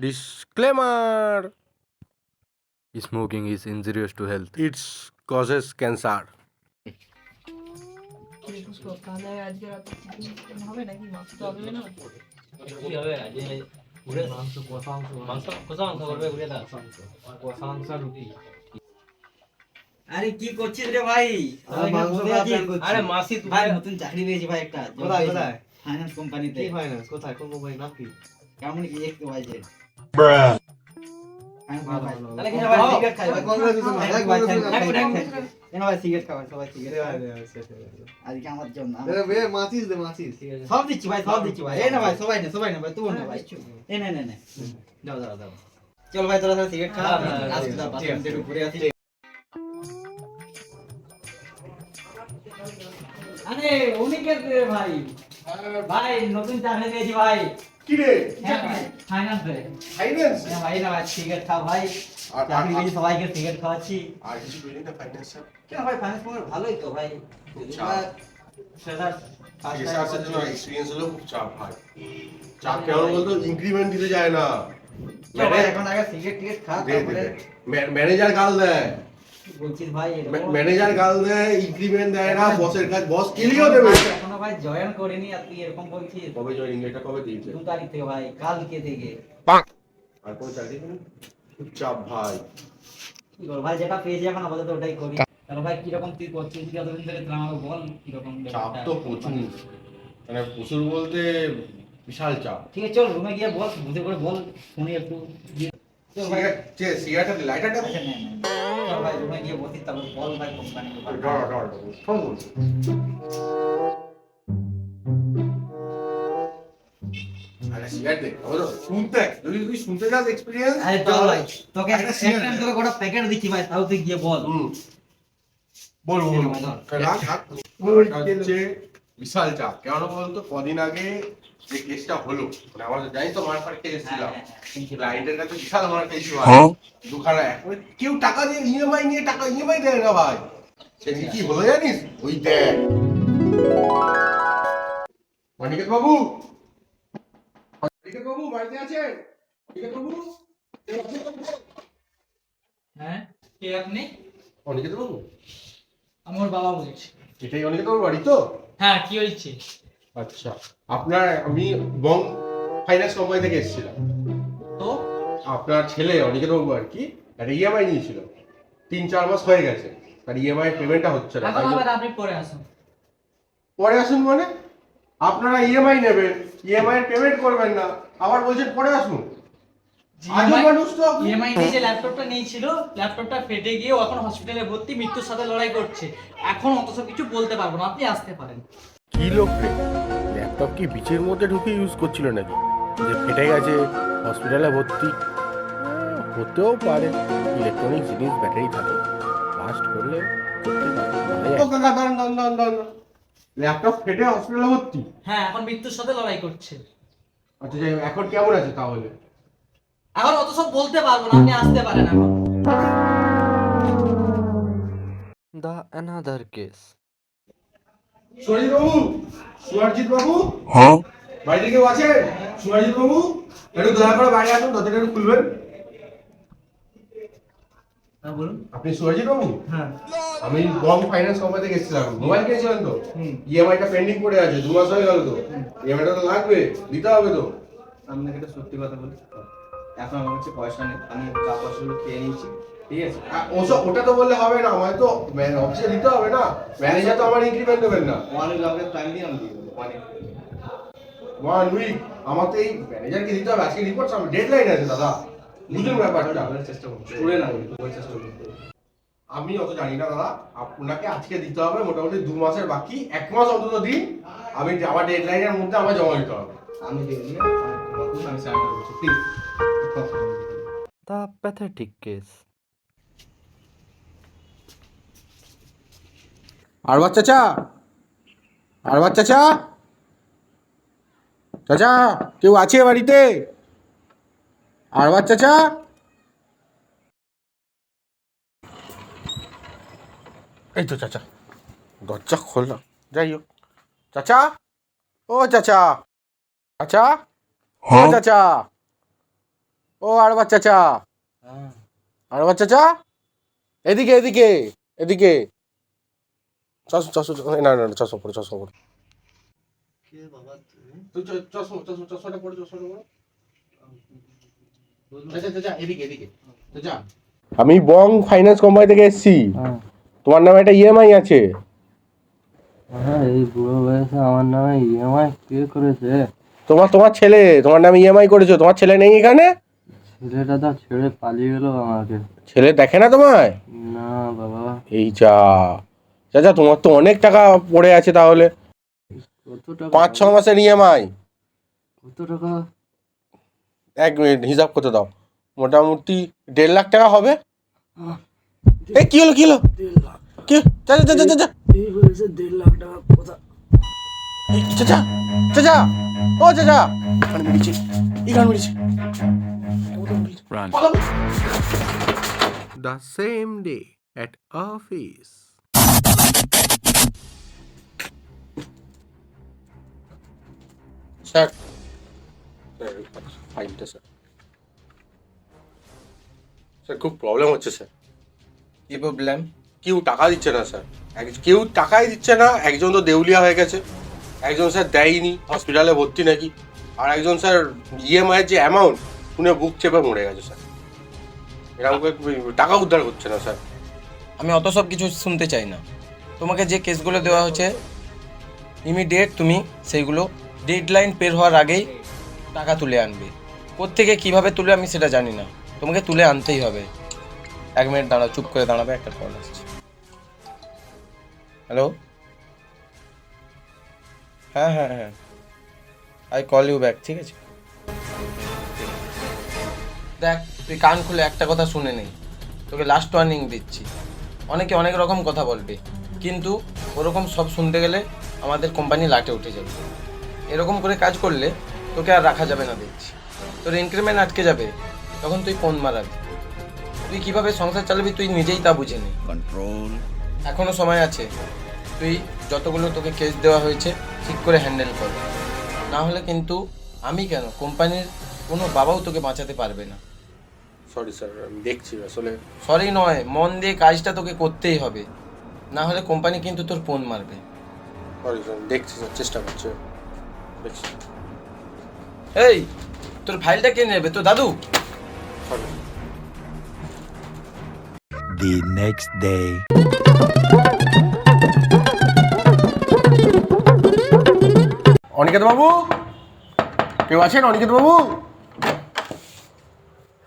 Disclaimer: smoking is injurious to health. It causes cancer. তাহলে আজকে রাতে চিকেন হবে নাকি মাছ তো হবে না কি হবে আজ পুরো মাংস কষা মাংস করবে বুঝে না কষা মাংস রুটি। আরে কি করছিস রে ভাই? আরে মাসি ভাই নতুন চাকরি পেয়েছি ভাই একটা। কোথায় কোথায়? ফাইন্যান্স কোম্পানিতে। কি ফাইন্যান্স? কোথায়? কোন কোম্পানি? নাম কি? কেমন কি দেখতে ভাই যে? তাহলে কি ভাই হবে? সিগারেট খাই ভাই। Congratulations ভাই, congratulations। কেন ভাই সিগারেট খাওয়া সবাই সিগারেট খায়। আজকে আমার জন্য মাছিস দে মাছিস। সব দিচ্ছি ভাই সব দিচ্ছি ভাই। এই না ভাই সবাই না ভাই তুই না ভাই। এই নে দাও চল ভাই তোরা সব সিগারেট খা। আজকে দাও 5 মিনিটের উপরে আছি। আরে উনি কে রে ভাই? ভাই নতুন চাকরি পেয়েছি ভাই। কি রে? ফাইন্যান্সে। ফাইন্যান্স? ভাই না ভাই সিগারেট খাও ভাই। চাকরি পেয়েছি সবাইকে সিগারেট খাওয়াচ্ছি। আর কিছু পেলি না ফাইন্যান্স? কেন ভাই ফাইন্যান্স করে ভালোই তো ভাই। সেটা এসআর জন্য এক্সপেরিয়েন্স হলো খুব চাপ ভাই। চাপ কেমন বলতো ইনক্রিমেন্ট দিতে যায় না। ভাই এখন আগে সিগারেট টিকেট খা তারপরে ম্যানেজার গাল দেয়। বলছিস ভাই ম্যানেজার গাল দেয়, ইনক্রিমেন্ট দেয় না, বসের কাজ বস কেলিও দেবে। এখনো ভাই জয়েন করিনি আর তুই এরকম বলছিস। কবে জয়েনিং এটা কবে দিয়েছে? 2 তারিখ থেকে ভাই কালকে থেকে। আর কোন চাকরি নেই? খুব চাপ ভাই। কি বল ভাই যেটা পেয়েছি এখন আপাতত ওটাই করি। তাহলে ভাই কি রকম তুই করছিস কি এতদিন ধরে তুই আমাকে বল কি রকম চাপ তো প্রচুর, মানে প্রচুর বলতে বিশাল চাপ। ঠিক আছে চল রুমে গিয়ে বল বুঝে করে বল শুনি একটু। চল ভাই সিগারেট লাইটারটা আচ্ছা নে চল ভাই রুমে গিয়ে বসি তারপর বল ভাই কোম্পানি ফোন করছি। আরে সিগারেট দে, শুনতে যদি তুই শুনতে চাস এক্সপেরিয়েন্স। আরে চল ভাই তোকে একটা একটা cigarette তোকে গোটা প্যাকেট দিচ্ছি ভাই তাও তুই গিয়ে বল। বল রাখ হচ্ছে বিশাল চাপ। কেন বলতো কদিন আগে যে কেসটা হলো, মানে আমার জানি তো মার ফার কেস ছিল, ক্লায়েন্টের কাছে বিশাল মার কেস হয় দুখানা। কেউ টাকা দিয়ে ইএমআই নিয়ে টাকা ইএমআই দেয় না ভাই। সেদিন কি হলো জানিস? ওই দেখ অনিকেত বাবু, অনিকেত বাবু বাড়িতে আছেন? অনিকেত বাবু, হ্যাঁ কে আপনি? অনিকেত বাবু আমার বাবা বলছি। এটাই অনিকেত বাবু বাড়ি তো? হ্যাঁ কি হয়েছে? আচ্ছা, আপনার আমি বং ফাইন্যান্স কোম্পানি থেকে এসেছিলাম। তো আপনার ছেলে অনিকেত বাবু আর কি একটা ইএমআই নিয়েছিল, 3-4 মাস হয়ে গেছে, তার ইএমআই পেমেন্টটা হচ্ছে না। এখন আবার আপনি পরে আসুন। পরে আসুন মানে? আপনারা ইএমআই নেবেন, ইএমআই এর পেমেন্ট করবেন না, আবার বলছেন পরে আসুন। আজব মানুষ তো আপনি। ইএমআই দিয়ে যে ল্যাপটপটা নিয়েছিল ল্যাপটপটা ফেটে গিয়ে ও এখন হসপিটালে ভর্তি, মৃত্যুর সাথে লড়াই করছে। এখন অত সব কিছু বলতে পারবো না, আপনি আসতে পারেন। কি লোক রে, ল্যাপটপ কি বিচের মধ্যে ঢুকে ইউজ করছিল নাকি যে ফেটে গেছে হসপিটালে ভর্তি? হতেও পারে, ইলেকট্রনিক জিনিস ব্যাটারি থাকে, ফাস্ট করলে ও কাকা দাঁড়ান। ল্যাপটপ ফেটে হসপিটালে ভর্তি? হ্যাঁ এখন মৃত্যুর সাথে লড়াই করছে। আচ্ছা যাই হোক, এখন কেমন আছে তাহলে? এখন অত সব বলতে পারবো না, আপনি আসতে পারেন এখন। The another case. সুরজিৎ বাবু, সুরজিৎ বাবু, বাড়িতে কেউ আছে? সুরজিৎ বাবু একটু দয়া করে বাইরে আসুন, দরজাটা একটু খুলবেন। হ্যাঁ বলুন। আপনি সুরজিৎ বাবু? হ্যাঁ আমি বং ফাইন্যান্স কোম্পানি থেকে এসেছিলাম। মোবাইল কিনেছিলেন তো? ইএমআইটা পেন্ডিং পড়ে আছে, 2 মাস হয়ে গেল তো। ইএমআইটা তো লাগবে, দিতে হবে তো। আপনাকে একটা সত্যি কথা বলি, এখন আমার কাছে পয়সা নেই, আমি যা পয়সাগুলো খেয়ে নিয়েছি, ঠিক আছে? ওটা তো বললে হবে না, আমায় তো অফিসে দিতে হবে না। ম্যানেজার তো আমার ইনক্রিমেন্ট দেবেন না। 1 week আমাকে টাইম দিয়ে আমি দিয়ে দেবো, 1 week। 1 উইক আমার তো এই ম্যানেজারকে দিতে হবে, আজকে রিপোর্ট সাবমিট ডেডলাইন আছে দাদা, বুঝুন ব্যাপারটা। বলার চেষ্টা করুন, করে না বলার চেষ্টা করুন। আমি অত জানি না দাদা, আপনাকে আজকে দিতে হবে মোটামুটি 2 মাসের বাকি, 1 মাস অন্তত দিন। আমি আমার ডেডলাইনের মধ্যে আমার জমা দিতে হবে। আমি দিয়ে দিয়ে আমি সাইন করছি, please. The pathetic case. Arbaaz চাচা, আরবাজ চাচা, চাচা কেউ আছে বাড়িতে? আরবাজ চাচা? এই তো চাচা, দরজা খোলা। যাই হোক, চাচা, ও চাচা, চাচা, ও চাচা, ও ও আরবার চাচা, আরবার চাচা, এদিকে এদিকে এদিকে। না না না, চশমা পড়ো, চশমা পড়ো। তুই চশমাটা পড়ো, চশমাটা পড়ো। চাচা এদিকে এদিকে চাচা। আমি বং ফাইন্যান্স কোম্পানি থেকে এসেছি। তোমার নামে একটা ইএমআই আছে। হ্যাঁ, এই বুড়ো বয়সে আমার নামে ইএমআই কে করেছে? তোমার ছেলে তোমার নামে ইএমআই করেছো। তোমার ছেলে নেই এখানে? ছেলেটা তো ছেড়ে পালিয়ে গেল আমাকে। ছেলে দেখে না তোমায়? না বাবা। এই চাচা তোমার তো অনেক টাকা পড়ে আছে তাহলে। কত টাকা? 5-6 মাসের ইএমআই। কত টাকা? 1 মিনিট হিসাব করতে দাও। মোটামুটি 1.5 লাখ টাকা হবে। এই কি হলো কি হলো? কি চাচা এই বয়সে 1.5 লাখ টাকা কোথা? চাচা চাচা ও চাচা, এখানে মেরেছি, এখানে মেরেছি। The same day at office. Sir, ফাইলটা স্যার। স্যার খুব প্রবলেম হচ্ছে স্যার। কি প্রবলেম? কেউ টাকা দিচ্ছে না স্যার, কেউ টাকাই দিচ্ছে না। একজন তো দেউলিয়া হয়ে গেছে, একজন স্যার দেয়নি, হসপিটালে ভর্তি নাকি, আর একজন স্যার ইএমআই এর যে অ্যামাউন্ট শুনে বুক চেপে মরে গেছে স্যার। এরকম করে টাকা উদ্ধার করছে না স্যার। আমি অত সব কিছু শুনতে চাই না। তোমাকে যে কেসগুলো দেওয়া হচ্ছে ইমিডিয়েট তুমি সেইগুলো ডেডলাইন পের হওয়ার আগেই টাকা তুলে আনবে। কোত্থেকে কীভাবে তুলে আমি সেটা জানি না, তোমাকে তুলে আনতেই হবে। 1 মিনিট দাঁড়াও, চুপ করে দাঁড়াবে, একটা কল আসছে। হ্যালো, হ্যাঁ হ্যাঁ হ্যাঁ, আই কল ইউ ব্যাক, ঠিক আছে? দেখ, তুই কান খুলে একটা কথা শুনে নেই, তোকে লাস্ট ওয়ার্নিং দিচ্ছি। অনেকে অনেক রকম কথা বলবে, কিন্তু ওরকম সব শুনতে গেলে আমাদের কোম্পানি লাটে উঠে যাবে। এরকম করে কাজ করলে তোকে আর রাখা যাবে না দেখছি। তোর ইনক্রিমেন্ট আটকে যাবে, তখন তুই ফোন মারাবি। তুই কিভাবে সংসার চালাবি তুই নিজেই তা বুঝে নে। কন্ট্রোল, এখনো সময় আছে। তুই যতগুলো তোকে কেস দেওয়া হয়েছে ঠিক করে হ্যান্ডেল কর, না হলে কিন্তু আমি কেন, কোম্পানির কোনো বাবাও তোকে বাঁচাতে পারবে না। সরি স্যার, আমি দেখছি আসলে। সরি নয়, মন দিয়ে কাজটা তোকে করতেই হবে, না হলে কোম্পানি কিন্তু তোর ফোন মারবে। সরি স্যার, দেখছি স্যার, চেষ্টা করছি, দেখছি। এই, তোর ফাইলটা কে নেবে? তোর দাদু? Sorry. The next day. Aniket বাবু, কেউ আছেন? অনিকেত বাবু?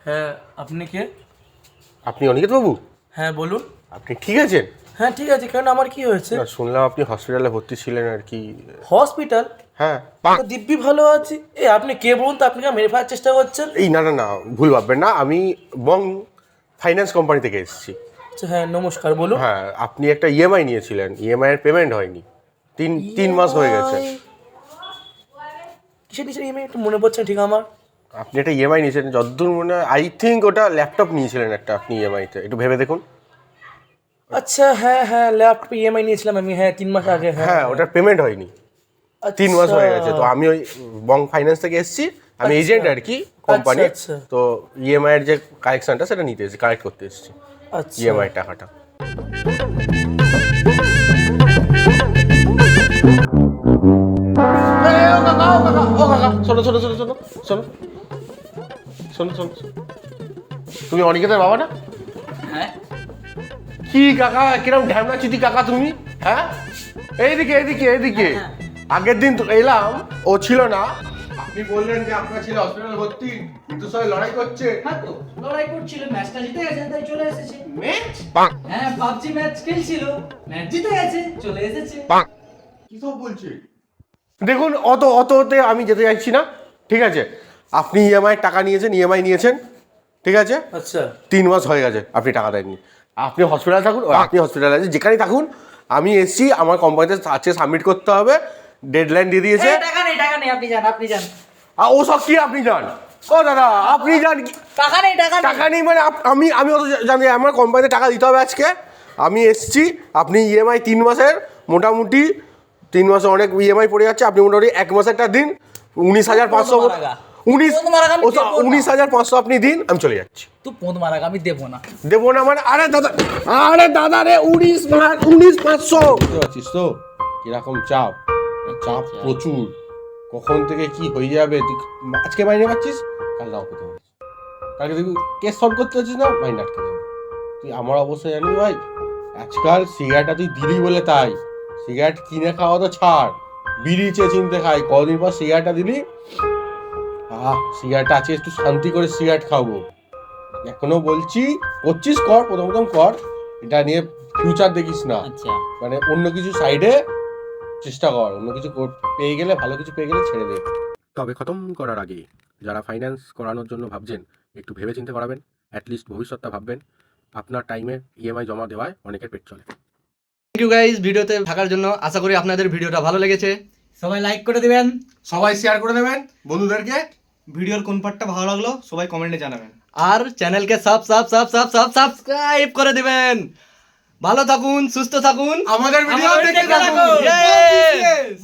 হ্যাঁ, আপনি কে? আপনি অনিকেত বাবু? হ্যাঁ বলুন। আপনি ঠিক আছেন? হ্যাঁ ঠিক আছে, কেন আমার কি হয়েছে? না, শুনলাম আপনি হসপিটালে ভর্তি ছিলেন আর কি। হসপিটাল? হ্যাঁ। তো দিব্যি ভালো আছি। আপনি কে বলুন তো, আপনি মেরে ফেলার চেষ্টা করছেন? এই না না না, ভুল ভাববেন না, আমি বং ফাইন্যান্স কোম্পানি থেকে এসেছি। আচ্ছা হ্যাঁ, নমস্কার, বলুন। হ্যাঁ, আপনি একটা ইএমআই নিয়েছিলেন, ইএমআই এর পেমেন্ট হয়নি, 3 মাস হয়ে গেছে। কিসের ইএমআই একটু মনে পড়ছে না ঠিক আমার। আপনি একটা ইএমআই নিয়েছিলেন, যতদূর মনে হয় আই থিঙ্ক ওটা ল্যাপটপ নিয়েছিলেন একটা আপনি ইএমআইতে, একটু ভেবে দেখুন। আচ্ছা হ্যাঁ হ্যাঁ, ল্যাপটপ ইএমআই নিয়েছিলাম আমি, হ্যাঁ 3 মাস আগে। হ্যাঁ, ওটার পেমেন্ট হয়নি, 3 মাস হয়ে গেছে। তো আমি ওই বং ফাইন্যান্স থেকে এসেছি, আমি এজেন্ট আর কি কোম্পানি। আচ্ছা। তো ইএমআই এর যে কালেকশনটা সেটা নিতে এসেছি, কালেক্ট করতে এসেছি আচ্ছা ইএমআই টাকাটা। শোনো শোনো শোনো শোনো শোনো শোনো শোনো, তুমি অনিকেতের বাবা না? হ্যাঁ, কি কাকা, কিরম ঢ্যামনা চিঠি কাকা তুমি? হ্যাঁ, এইদিকে এইদিকে এইদিকে। আগের দিন তো এলাম, ও ছিল না, আপনি বললেন যে আপনার ছেলে হসপিটালে ভর্তি, মৃত্যুর সঙ্গে লড়াই করছে। হ্যাঁ তো লড়াই করছিল, ম্যাচটা জিতে গেছে তাই চলে এসেছে। ম্যাচ? হ্যাঁ, পাবজি ম্যাচ খেলছিল, ম্যাচ জিতে গেছে, চলে এসেছে। কি সব বলছে? দেখুন, অততে আমি যেতে চাইছি না, ঠিক আছে? আপনি ইএমআই টাকা নিয়েছেন, ইএমআই নিয়েছেন, ঠিক আছে? আচ্ছা 3 মাস হয়ে গেছে আপনি টাকা দেননি। আপনি হসপিটালে থাকুন, আপনি হসপিটালে আছেন, যেখানেই থাকুন, আমি এসছি, আমার কোম্পানিতে আজকে সাবমিট করতে হবে, ডেডলাইন দিয়ে দিয়েছে। টাকা নেই, আপনি যান, আর ও সব কি আপনি যান? ও দাদা, আপনি যান। টাকা নেই, টাকা নেই মানে আমি অত জানি, আমার কোম্পানিতে টাকা দিতে হবে আজকে। আমি এসছি, আপনি ইএমআই 3 মাসের, মোটামুটি 3 মাসে অনেক ইএমআই পড়ে যাচ্ছে, আপনি মোটামুটি 1 মাসেরটা দিন, 19,500 19,500 আপনি দিন, আমি চলে যাচ্ছি। তুই পোঁদ মারাক আমি দেবো না। দেবো না মানে? আরে দাদা রে 19,500 বুঝতে পারছিস তো কিরকম চাপ? চাপ প্রচুর, কখন থেকে কি হয়ে যাবে। তুই আজকে মাইনে পাচ্ছিস, কাল নাও পেতে পারিস। কালকে দেখবি কেস সলভ করতে পারছিস না, মাইনে আটকে যাবে। তুই আমার অবস্থা জানিস ভাই, আজকাল সিগারেটটা তুই দিলি বলে তাই, সিগারেট কিনে খাওয়া তো ছাড়, বিড়ি চেয়ে চিনতে খাই। কদিন পর সিগারেটটা দিলি, সিগারেটটা আছে একটু শান্তি করে সিগারেট খাবো। এখনো বলছি, করছিস কর, প্রথম কর, এটা নিয়ে ফিউচার দেখিস না। আচ্ছা, মানে অন্য কিছু সাইডে চেষ্টা কর, অন্য কিছু পেয়ে গেলে, ভালো কিছু পেয়ে গেলে ছেড়ে দে। তবে খতম করার আগে যারা ফাইন্যান্স করানোর জন্য ভাবছেন, একটু ভেবে চিন্তে করাবেন। অ্যাটলিস্ট ভবিষ্যৎটা ভাববেন। আপনার টাইমে ইএমআই জমা দেওয়ায় অনেকের পেট চলে। থ্যাংক ইউ গাইস ভিডিওতে থাকার জন্য। আশা করি আপনাদের ভিডিওটা ভালো লেগেছে। সবাই লাইক করে দিবেন, সবাই শেয়ার করে দেবেন বন্ধুদেরকে। ভিডিওর কোন পার্টটা ভালো লাগলো সবাই কমেন্টে জানাবেন। আর চ্যানেলকে সাবস্ক্রাইব করে দিবেন। ভালো থাকুন, সুস্থ থাকুন, আমাদের ভিডিও দেখতে থাকুন। থাকুন। Yes!